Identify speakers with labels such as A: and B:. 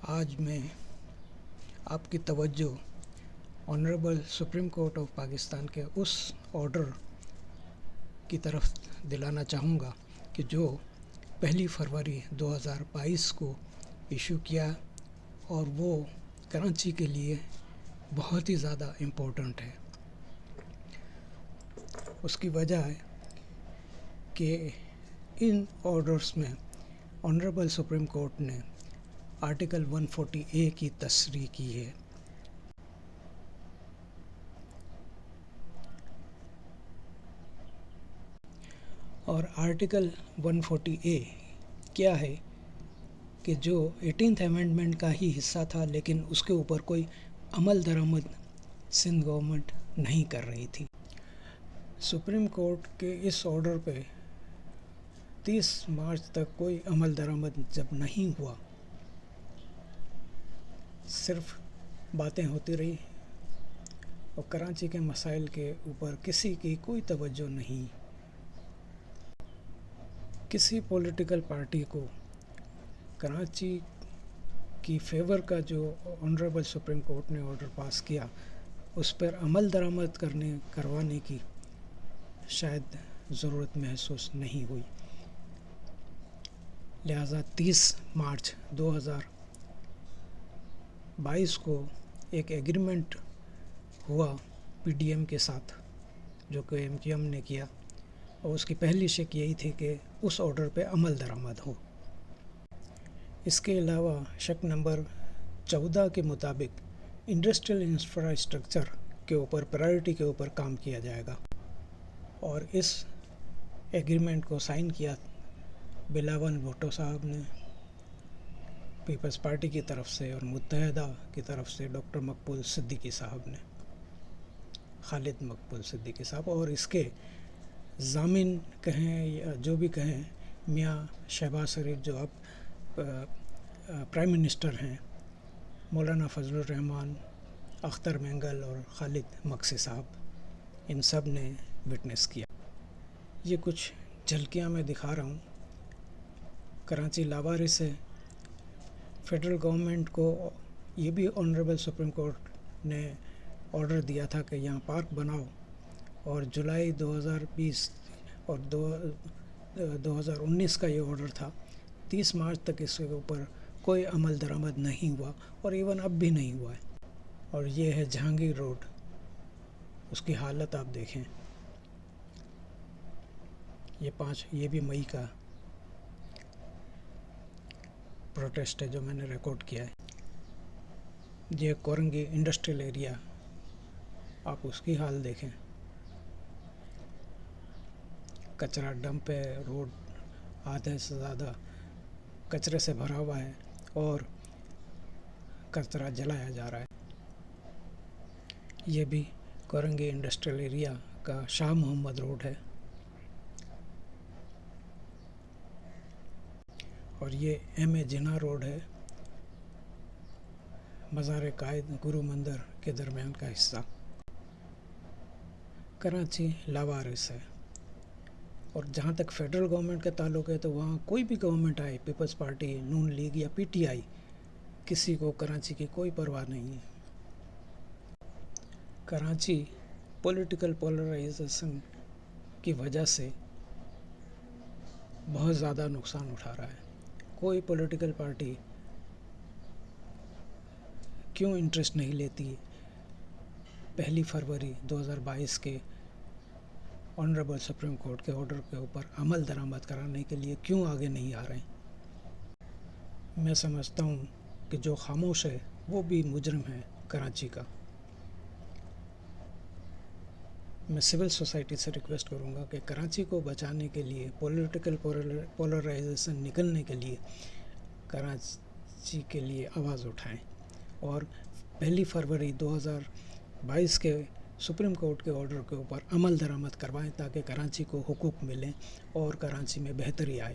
A: آج میں آپ کی توجہ honourable supreme court of Pakistan کے اس آرڈر کی طرف دلانا چاہوں گا کہ جو 1 فروری 2022 کو ایشو کیا اور وہ کراچی کے لیے بہت ہی زیادہ امپورٹنٹ ہے۔ اس کی وجہ ہے کہ ان آرڈرز میں آنریبل سپریم کورٹ نے آرٹیکل 140A کی تصریح کی ہے۔ اور آرٹیکل 140A کیا ہے کہ جو 18th امینڈمنٹ کا ہی حصہ تھا، لیکن اس کے اوپر کوئی عمل درآمد سندھ گورنمنٹ نہیں کر رہی تھی۔ سپریم کورٹ کے اس آرڈر پہ 30 مارچ تک کوئی عمل درآمد جب نہیں ہوا، صرف باتیں ہوتی رہی اور کراچی کے مسائل کے اوپر کسی کی کوئی توجہ نہیں۔ کسی پولیٹیکل پارٹی کو کراچی کی فیور کا جو آنریبل سپریم کورٹ نے آرڈر پاس کیا، اس پر عمل درآمد کروانے کی شاید ضرورت محسوس نہیں ہوئی۔ لہٰذا 30 مارچ 2022 کو ایک ایگریمنٹ ہوا PDM کے ساتھ، جو کہ MQM نے کیا، اور اس کی پہلی شک یہی تھی کہ اس آرڈر پہ عمل درآمد ہو۔ اس کے علاوہ شک نمبر 14 کے مطابق انڈسٹریل انفراسٹرکچر کے اوپر پرائرٹی کے اوپر کام کیا جائے گا، اور اس ایگریمنٹ کو سائن کیا بلاول بھٹو صاحب نے پیپلز پارٹی کی طرف سے، اور متحدہ کی طرف سے ڈاکٹر مقبول صدیقی صاحب نے، خالد مقبول صدیقی صاحب، اور اس کے ضامن کہیں یا جو بھی کہیں میاں شہباز شریف جو اب پرائم منسٹر ہیں، مولانا فضل الرحمان، اختر مینگل اور خالد مقصی صاحب، ان سب نے وٹنس کیا۔ یہ کچھ جھلکیاں میں دکھا رہا ہوں۔ کراچی لاوارث ہے۔ فیڈرل گورنمنٹ کو یہ بھی آنریبل سپریم کورٹ نے آرڈر دیا تھا کہ یہاں پارک بناؤ، اور جولائی 2020 اور 2019 کا یہ آرڈر تھا۔ 30 مارچ تک اس کے اوپر کوئی عمل درآمد نہیں ہوا، اور ایون اب بھی نہیں ہوا ہے۔ اور یہ ہے جہانگیر روڈ، اس کی حالت آپ دیکھیں۔ یہ بھی مئی کا پروٹیسٹ ہے جو میں نے ریکارڈ کیا ہے۔ یہ کورنگی انڈسٹریل ایریا، آپ اس کی حال دیکھیں۔ کچرا ڈمپ ہے، روڈ آدھے سے زیادہ کچرے سے بھرا ہوا ہے، اور کچرا جلایا جا رہا ہے۔ یہ بھی کورنگی انڈسٹریل ایریا کا شاہ محمد روڈ ہے، اور یہ MA جناح روڈ ہے، مزار قائد گرو مندر کے درمیان کا حصہ۔ کراچی لاوارث ہے، اور جہاں تک فیڈرل گورنمنٹ کا تعلق ہے تو وہاں کوئی بھی گورنمنٹ آئے، پیپلز پارٹی، نون لیگ یا PTI، کسی کو کراچی کی کوئی پرواہ نہیں ہے۔ کراچی پولیٹیکل پولرائزیشن کی وجہ سے بہت زیادہ نقصان اٹھا رہا ہے۔ کوئی پولیٹیکل پارٹی کیوں انٹرسٹ نہیں لیتی 1 فروری 2022 کے آنریبل سپریم کورٹ کے آرڈر کے اوپر عمل درآمد کرانے کے لیے کیوں آگے نہیں آ رہے ہیں؟ میں سمجھتا ہوں کہ جو خاموش ہے وہ بھی مجرم ہے کراچی کا۔ میں سول سوسائٹی سے ریکویسٹ کروں گا کہ کراچی کو بچانے کے لیے، پولیٹیکل پولرائزیشن نکلنے کے لیے، کراچی کے لیے آواز اٹھائیں، اور 1 فروری 2022 کے سپریم کورٹ کے آرڈر کے اوپر عمل درآمد کروائیں، تاکہ کراچی کو حقوق ملیں اور کراچی میں بہتری آئے۔